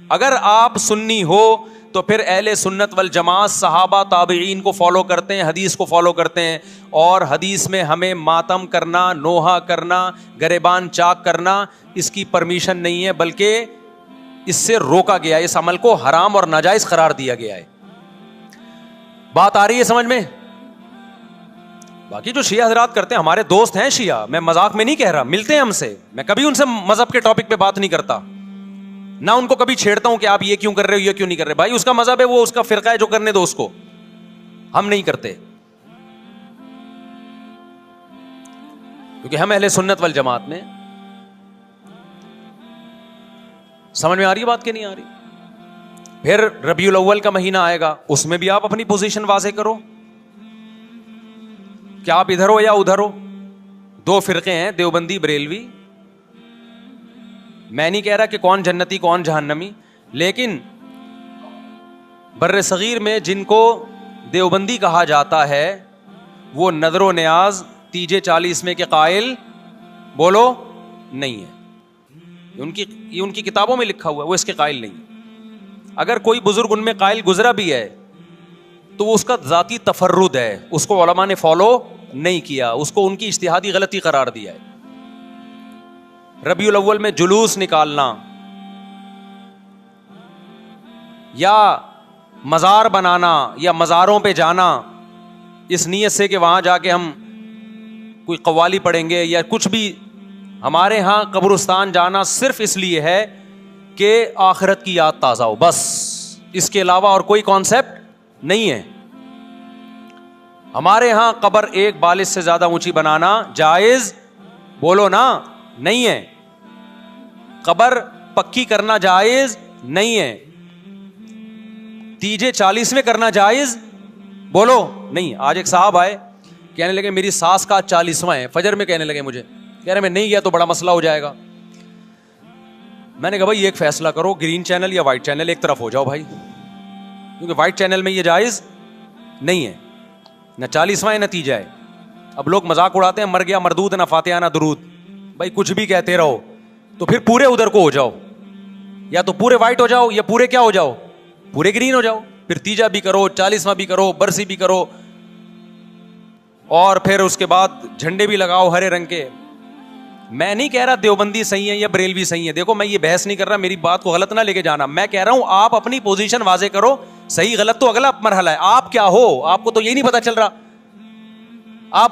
اگر آپ سنی ہو تو پھر اہل سنت والجماعت صحابہ تابعین کو فالو کرتے ہیں, حدیث کو فالو کرتے ہیں, اور حدیث میں ہمیں ماتم کرنا, نوحہ کرنا, گریبان چاک کرنا اس کی پرمیشن نہیں ہے, بلکہ اس سے روکا گیا ہے, اس عمل کو حرام اور ناجائز قرار دیا گیا ہے. بات آ رہی ہے سمجھ میں؟ باقی جو شیعہ حضرات کرتے ہیں, ہمارے دوست ہیں شیعہ, میں مذاق میں نہیں کہہ رہا, ملتے ہیں ہم سے, میں کبھی ان سے مذہب کے ٹاپک پہ بات نہیں کرتا, نہ ان کو کبھی چھیڑتا ہوں کہ آپ یہ کیوں کر رہے ہو, یہ کیوں نہیں کر رہے. بھائی اس کا مذہب ہے, وہ اس کا فرقہ ہے, جو کرنے دو اس کو, ہم نہیں کرتے, کیونکہ ہم اہل سنت والجماعت میں. سمجھ میں آ رہی ہے بات کہ نہیں آ رہی؟ پھر ربیع الاول کا مہینہ آئے گا, اس میں بھی آپ اپنی پوزیشن واضح کرو کہ آپ ادھر ہو یا ادھر ہو. دو فرقے ہیں, دیوبندی بریلوی. میں نہیں کہہ رہا کہ کون جنتی کون جہنمی, لیکن بر صغیر میں جن کو دیوبندی کہا جاتا ہے وہ نظر و نیاز تیجے 40 میں کے قائل بولو نہیں ہے. یہ ان کی کتابوں میں لکھا ہوا ہے, وہ اس کے قائل نہیں. اگر کوئی بزرگ ان میں قائل گزرا بھی ہے تو وہ اس کا ذاتی تفرد ہے, اس کو علماء نے فالو نہیں کیا, اس کو ان کی اجتہادی غلطی قرار دیا ہے. ربیع الاول میں جلوس نکالنا یا مزار بنانا یا مزاروں پہ جانا اس نیت سے کہ وہاں جا کے ہم کوئی قوالی پڑھیں گے یا کچھ بھی, ہمارے ہاں قبرستان جانا صرف اس لیے ہے کہ آخرت کی یاد تازہ ہو, بس. اس کے علاوہ اور کوئی کانسیپٹ نہیں ہے. ہمارے ہاں قبر ایک بالش سے زیادہ اونچی بنانا جائز بولو نا نہیں ہے. قبر پکی کرنا جائز نہیں ہے. تیجے 40 میں کرنا جائز بولو نہیں. آج ایک صاحب آئے, کہنے لگے میری ساس کا 40واں ہے, فجر میں کہنے لگے مجھے, کہہ رہے میں نہیں گیا تو بڑا مسئلہ ہو جائے گا. میں نے کہا بھائی ایک فیصلہ کرو, گرین چینل یا وائٹ چینل, ایک طرف ہو جاؤ بھائی, کیونکہ وائٹ چینل میں یہ جائز نہیں ہے, نہ 40واں ہے نہ تیجا ہے. اب لوگ مذاق اڑاتے ہیں, مر گیا مردود نہ فاتحہ نہ درود. بھائی کچھ بھی کہتے رہو تو پھر پورے ادھر کو ہو جاؤ, یا تو پورے وائٹ ہو جاؤ یا پورے کیا ہو جاؤ, پورے گرین ہو جاؤ. پھر تیجا بھی کرو, 40واں بھی کرو, برسی بھی کرو, اور پھر اس کے بعد جھنڈے بھی لگاؤ ہرے رنگ کے. میں نہیں کہہ رہا دیوبندی صحیح ہے یا بریلوی صحیح ہے, دیکھو میں یہ بحث نہیں کر رہا, میری بات کو غلط نہ لے کے جانا. میں کہہ رہا ہوں آپ اپنی پوزیشن واضح کرو, صحیح غلط تو اگلا مرحلہ ہے. آپ کیا ہو, آپ کو تو یہی نہیں پتا چل رہا. آپ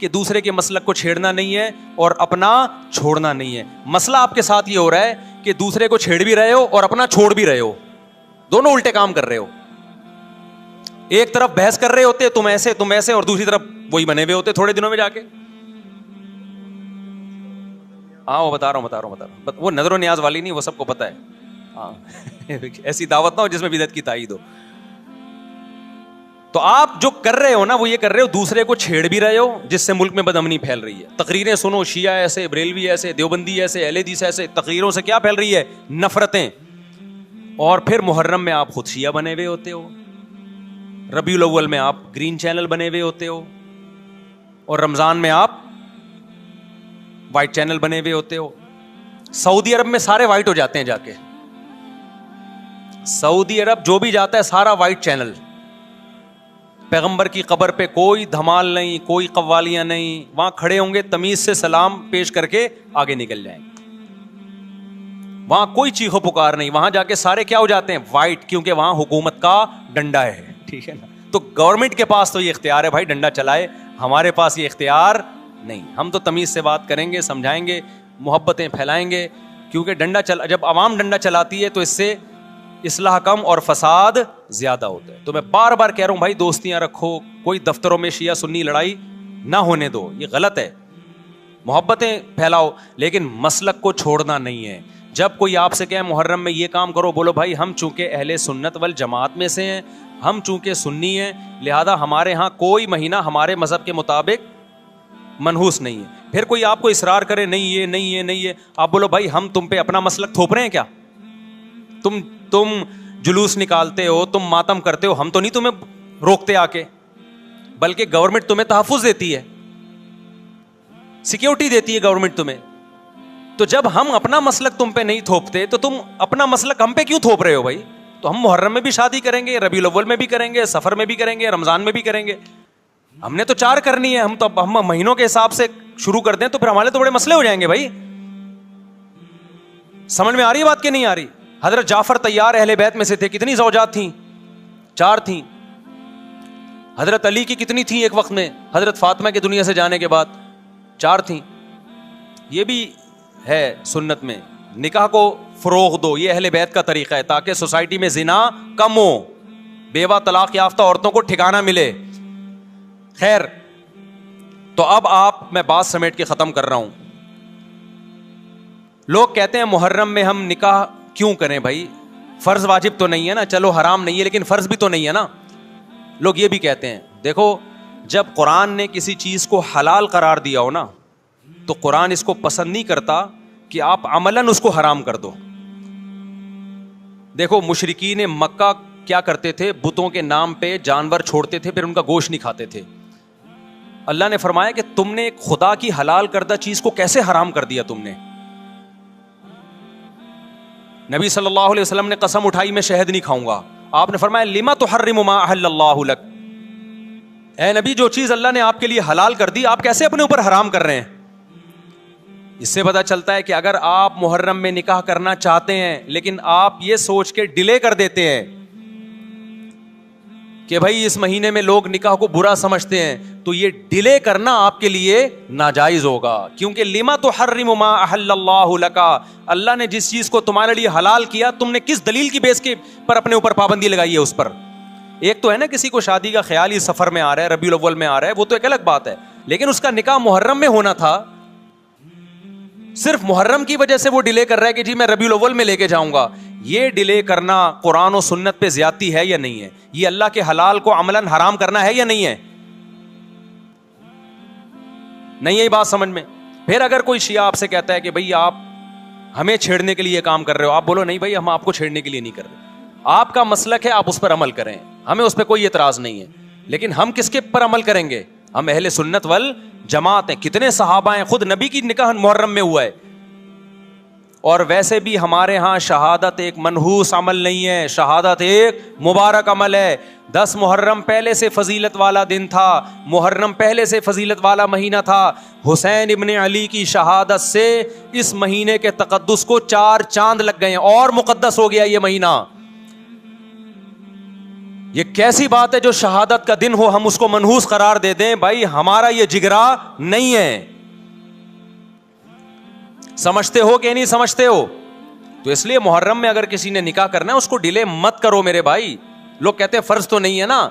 کہ دوسرے کے مسلک کو چھیڑنا نہیں ہے اور اپنا چھوڑنا نہیں ہے. مسئلہ آپ کے ساتھ یہ ہو رہا ہے کہ دوسرے کو چھیڑ بھی رہے ہو اور اپنا چھوڑ بھی رہے ہو, دونوں الٹے کام کر رہے ہو. ایک طرف بحث کر رہے ہوتے تم ایسے اور دوسری طرف وہی بنے ہوئے ہوتے تھوڑے دنوں میں جا کے. ہاں وہ بتا رہا ہوں وہ نظر و نیاز والی نہیں, وہ سب کو پتا ہے. ہاں ایسی دعوت نہ ہو جس میں بدعت کی تائید ہو. تو آپ جو کر رہے ہو نا وہ یہ کر رہے ہو دوسرے کو چھیڑ بھی رہے ہو, جس سے ملک میں بدامنی پھیل رہی ہے. تقریریں سنو, شیعہ ایسے, بریلوی ایسے, دیوبندی ایسے, اہل حدیث ایسے. تقریروں سے کیا پھیل رہی ہے؟ نفرتیں. اور پھر محرم میں آپ خود شیعہ بنے ہوئے ہوتے ہو, ربیع الاول میں آپ گرین چینل بنے ہوئے ہوتے ہو, اور رمضان میں آپ وائٹ چینل بنے ہوئے ہوتے ہو. سعودی عرب میں سارے وائٹ ہو جاتے ہیں جا کے. سعودی عرب جو بھی جاتا ہے سارا وائٹ چینل. پیغمبر کی قبر پہ کوئی دھمال نہیں, کوئی قوالیاں نہیں. وہاں کھڑے ہوں گے, تمیز سے سلام پیش کر کے آگے نکل جائیں گے. وہاں کوئی چیخو پکار نہیں. وہاں جا کے سارے کیا ہو جاتے ہیں؟ وائٹ, کیونکہ وہاں حکومت کا ڈنڈا ہے. ٹھیک ہے نا. تو گورنمنٹ کے پاس تو یہ اختیار ہے بھائی ڈنڈا چلائے, ہمارے پاس یہ اختیار نہیں. ہم تو تمیز سے بات کریں گے, سمجھائیں گے, محبتیں پھیلائیں گے. کیونکہ جب عوام ڈنڈا چلاتی ہے تو اس سے اصلاح کم اور فساد زیادہ ہوتا ہے. تو میں بار بار کہہ رہا ہوں بھائی دوستیاں رکھو, کوئی دفتروں میں شیعہ سنی لڑائی نہ ہونے دو, یہ غلط ہے. محبتیں پھیلاؤ لیکن مسلک کو چھوڑنا نہیں ہے. جب کوئی آپ سے کہے محرم میں یہ کام کرو, بولو بھائی ہم چونکہ اہل سنت والجماعت میں سے ہیں, ہم چونکہ سنی ہیں, لہذا ہمارے ہاں کوئی مہینہ ہمارے مذہب کے مطابق منحوس نہیں ہے. پھر کوئی آپ کو اصرار کرے نہیں ہے, آپ بولو بھائی ہم تم پہ اپنا مسلک تھوپ رہے ہیں کیا؟ تم جلوس نکالتے ہو, تم ماتم کرتے ہو, ہم تو نہیں تمہیں روکتے آ کے, بلکہ گورنمنٹ تمہیں تحفظ دیتی ہے, سیکیورٹی دیتی ہے گورنمنٹ تمہیں. تو جب ہم اپنا مسلک تم پہ نہیں تھوپتے تو تم اپنا مسلک ہم پہ کیوں تھوپ رہے ہو بھائی؟ تو ہم محرم میں بھی شادی کریں گے, ربیع الاول میں بھی کریں گے, سفر میں بھی کریں گے, رمضان میں بھی کریں گے. ہم نے تو 4 کرنی ہے. ہم مہینوں کے حساب سے شروع کر دیں تو پھر ہمارے تو بڑے مسئلے ہو جائیں گے بھائی. سمجھ میں آ رہی ہے بات کہ نہیں آ رہی؟ حضرت جعفر طیار اہل بیت میں سے تھے, کتنی زوجات تھیں؟ 4 تھیں. حضرت علی کی کتنی تھیں ایک وقت میں؟ حضرت فاطمہ کے دنیا سے جانے کے بعد 4 تھیں. یہ بھی ہے سنت میں, نکاح کو فروغ دو, یہ اہل بیت کا طریقہ ہے تاکہ سوسائٹی میں زنا کم ہو, بیوہ طلاق یافتہ عورتوں کو ٹھکانہ ملے. خیر, تو اب میں بات سمیٹ کے ختم کر رہا ہوں. لوگ کہتے ہیں محرم میں ہم نکاح کیوں کریں بھائی, فرض واجب تو نہیں ہے نا, چلو حرام نہیں ہے لیکن فرض بھی تو نہیں ہے نا. لوگ یہ بھی کہتے ہیں. دیکھو جب قرآن نے کسی چیز کو حلال قرار دیا ہو نا تو قرآن اس کو پسند نہیں کرتا کہ آپ عملاً اس کو حرام کر دو. دیکھو مشرکین مکہ کیا کرتے تھے, بتوں کے نام پہ جانور چھوڑتے تھے, پھر ان کا گوشت نہیں کھاتے تھے. اللہ نے فرمایا کہ تم نے ایک خدا کی حلال کردہ چیز کو کیسے حرام کر دیا تم نے. نبی صلی اللہ علیہ وسلم نے قسم اٹھائی میں شہد نہیں کھاؤں گا. آپ نے فرمایا لما تحرم ما احل اللہ لک, اے نبی جو چیز اللہ نے آپ کے لیے حلال کر دی آپ کیسے اپنے اوپر حرام کر رہے ہیں. اس سے پتہ چلتا ہے کہ اگر آپ محرم میں نکاح کرنا چاہتے ہیں لیکن آپ یہ سوچ کے ڈیلے کر دیتے ہیں کہ بھائی اس مہینے میں لوگ نکاح کو برا سمجھتے ہیں, تو یہ ڈیلے کرنا آپ کے لیے ناجائز ہوگا. کیونکہ لما تحرم ما احل اللہ لک, اللہ نے جس چیز کو تمہارے لیے حلال کیا تم نے کس دلیل کی بیس کے پر اپنے اوپر پابندی لگائی ہے اس پر. ایک تو ہے نا کسی کو شادی کا خیال ہی سفر میں آ رہا ہے, ربیع الاول میں آ رہا ہے, وہ تو ایک الگ بات ہے, لیکن اس کا نکاح محرم میں ہونا تھا. صرف محرم کی وجہ سے وہ ڈیلے کر رہا ہے کہ جی میں ربیع الاول میں لے کے جاؤں گا. یہ ڈیلے کرنا قرآن و سنت پہ زیادتی ہے یا نہیں ہے؟ یہ اللہ کے حلال کو عملاً حرام کرنا ہے یا نہیں ہے؟ نہیں ہے بات سمجھ میں. پھر اگر کوئی شیعہ آپ سے کہتا ہے کہ بھئی آپ ہمیں چھیڑنے کے لیے یہ کام کر رہے ہو, آپ بولو نہیں بھائی ہم آپ کو چھیڑنے کے لیے نہیں کر رہے, آپ کا مسلک ہے, آپ اس پر عمل کریں, ہمیں اس پہ کوئی اعتراض نہیں ہے. لیکن ہم کس کے پر عمل کریں گے؟ ہم اہل سنت والجماعت ہیں. کتنے صحابہ ہیں, خود نبی کی نکاح محرم میں ہوا ہے. اور ویسے بھی ہمارے ہاں شہادت ایک منحوس عمل نہیں ہے, شہادت ایک مبارک عمل ہے. 10 محرم پہلے سے فضیلت والا دن تھا, محرم پہلے سے فضیلت والا مہینہ تھا. حسین ابن علی کی شہادت سے اس مہینے کے تقدس کو 4 چاند لگ گئے ہیں اور مقدس ہو گیا یہ مہینہ. یہ کیسی بات ہے جو شہادت کا دن ہو ہم اس کو منحوس قرار دے دیں؟ بھائی ہمارا یہ جگرا نہیں ہے. سمجھتے ہو کہ نہیں سمجھتے ہو؟ تو اس لیے محرم میں اگر کسی نے نکاح کرنا ہے اس کو ڈیلے مت کرو میرے بھائی. لوگ کہتے ہیں فرض تو نہیں ہے نا.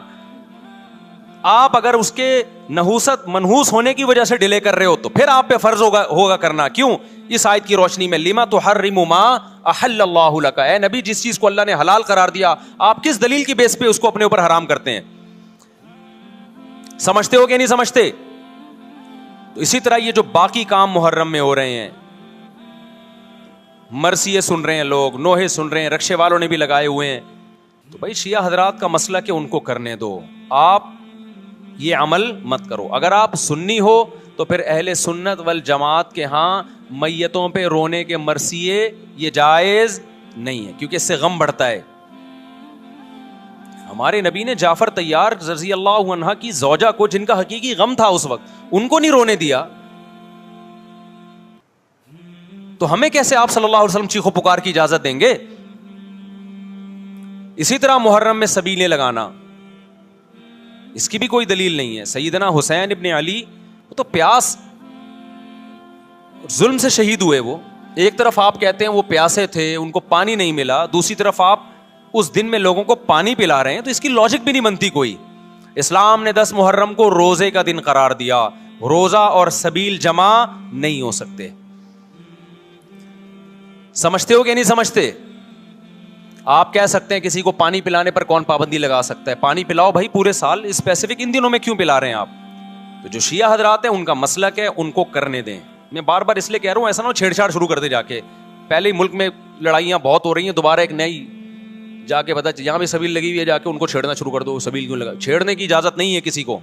آپ اگر اس کے نحوست منحوس ہونے کی وجہ سے ڈیلے کر رہے ہو تو پھر آپ پہ فرض ہوگا کرنا. کیوں؟ اس آیت کی روشنی میں لما تحرم ما احل اللہ لک. اے نبی جس چیز کو اللہ نے حلال قرار دیا آپ کس دلیل کی بیس پہ اس کو اپنے اوپر حرام کرتے ہیں؟ سمجھتے ہو کہ نہیں سمجھتے؟ تو اسی طرح یہ جو باقی کام محرم میں ہو رہے ہیں، مرثیے سن رہے ہیں لوگ، نوحے سن رہے ہیں، رکشے والوں نے بھی لگائے ہوئے ہیں، تو بھائی شیعہ حضرات کا مسئلہ کہ ان کو کرنے دو، آپ یہ عمل مت کرو. اگر آپ سنی ہو تو پھر اہل سنت والجماعت کے ہاں میتوں پہ رونے کے مرثیے یہ جائز نہیں ہے، کیونکہ اس سے غم بڑھتا ہے. ہمارے نبی نے جعفر طیار رضی اللہ عنہ کی زوجہ کو، جن کا حقیقی غم تھا اس وقت، ان کو نہیں رونے دیا. تو ہمیں کیسے آپ صلی اللہ علیہ وسلم چیخو پکار کی اجازت دیں گے؟ اسی طرح محرم میں سبیلیں لگانا، اس کی بھی کوئی دلیل نہیں ہے. سیدنا حسین ابن علی تو پیاس ظلم سے شہید ہوئے. وہ ایک طرف آپ کہتے ہیں وہ پیاسے تھے، ان کو پانی نہیں ملا، دوسری طرف آپ اس دن میں لوگوں کو پانی پلا رہے ہیں، تو اس کی لاجک بھی نہیں بنتی کوئی. اسلام نے 10 محرم کو روزے کا دن قرار دیا. روزہ اور سبیل جمع نہیں ہو سکتے. سمجھتے ہو کہ نہیں سمجھتے؟ آپ کہہ سکتے ہیں کسی کو پانی پلانے پر کون پابندی لگا سکتا ہے؟ پانی پلاؤ بھائی پورے سال، اسپیسیفک ان دنوں میں کیوں پلا رہے ہیں آپ؟ تو جو شیعہ حضرات ہیں ان کا مسلک ہے، ان کو کرنے دیں. میں بار بار اس لیے کہہ رہا ہوں ایسا نہ ہو چھیڑ چھاڑ شروع کر دے جا کے. پہلے ہی ملک میں لڑائیاں بہت ہو رہی ہیں، دوبارہ ایک نئی جا کے پتا یہاں بھی سبیل لگی ہوئی ہے، جا کے ان کو چھیڑنا شروع کر دو. سبیل کیوں لگا؟ چھیڑنے کی اجازت نہیں ہے کسی کو.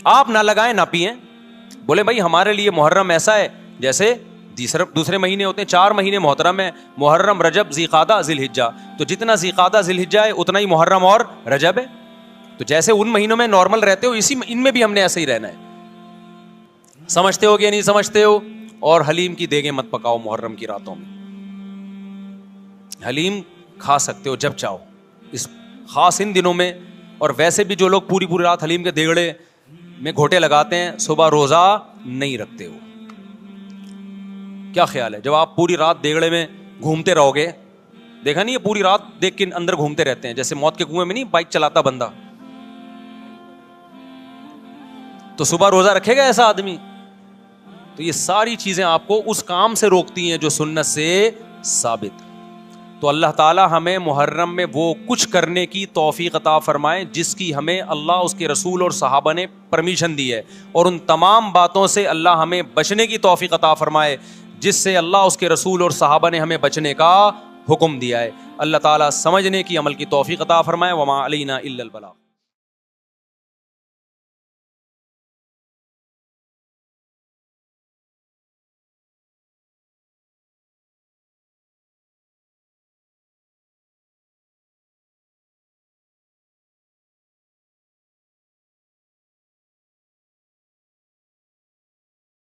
آپ نہ لگائیں نہ پئیں. بولے بھائی ہمارے لیے محرم ایسا ہے جیسے دوسرے مہینے ہوتے ہیں. 4 مہینے محترم ہے، محرم، رجب، ذی قعدہ، ذی الحجہ. تو جتنا ذی قعدہ ذی الحجہ ہے اتنا ہی محرم اور رجب ہے. تو جیسے ان مہینوں میں نارمل رہتے ہو، ان میں بھی ہم نے ایسے ہی رہنا ہے. سمجھتے ہو کہ نہیں سمجھتے ہو؟ اور حلیم کی دیگیں مت پکاؤ محرم کی راتوں میں. حلیم کھا سکتے ہو جب چاہو، اس خاص ان دنوں میں. اور ویسے بھی جو لوگ پوری رات حلیم کے دیگڑے میں گھوٹے لگاتے ہیں، صبح روزہ نہیں رکھتے ہو. کیا خیال ہے جب آپ پوری رات دیگڑے میں گھومتے رہو گے؟ دیکھا نہیں، یہ پوری رات دیکھ کے اندر گھومتے رہتے ہیں، جیسے موت کے کنویں میں نہیں بائک چلاتا بندہ. تو صبح روزہ رکھے گا ایسا آدمی؟ تو یہ ساری چیزیں آپ کو اس کام سے روکتی ہیں جو سنت سے ثابت. تو اللہ تعالی ہمیں محرم میں وہ کچھ کرنے کی توفیق عطا فرمائے جس کی ہمیں اللہ، اس کے رسول اور صحابہ نے پرمیشن دی ہے، اور ان تمام باتوں سے اللہ ہمیں بچنے کی توفیق عطا فرمائے جس سے اللہ، اس کے رسول اور صحابہ نے ہمیں بچنے کا حکم دیا ہے. اللہ تعالیٰ سمجھنے کی، عمل کی توفیق عطا فرمائے. وما علینا الا البلاغ.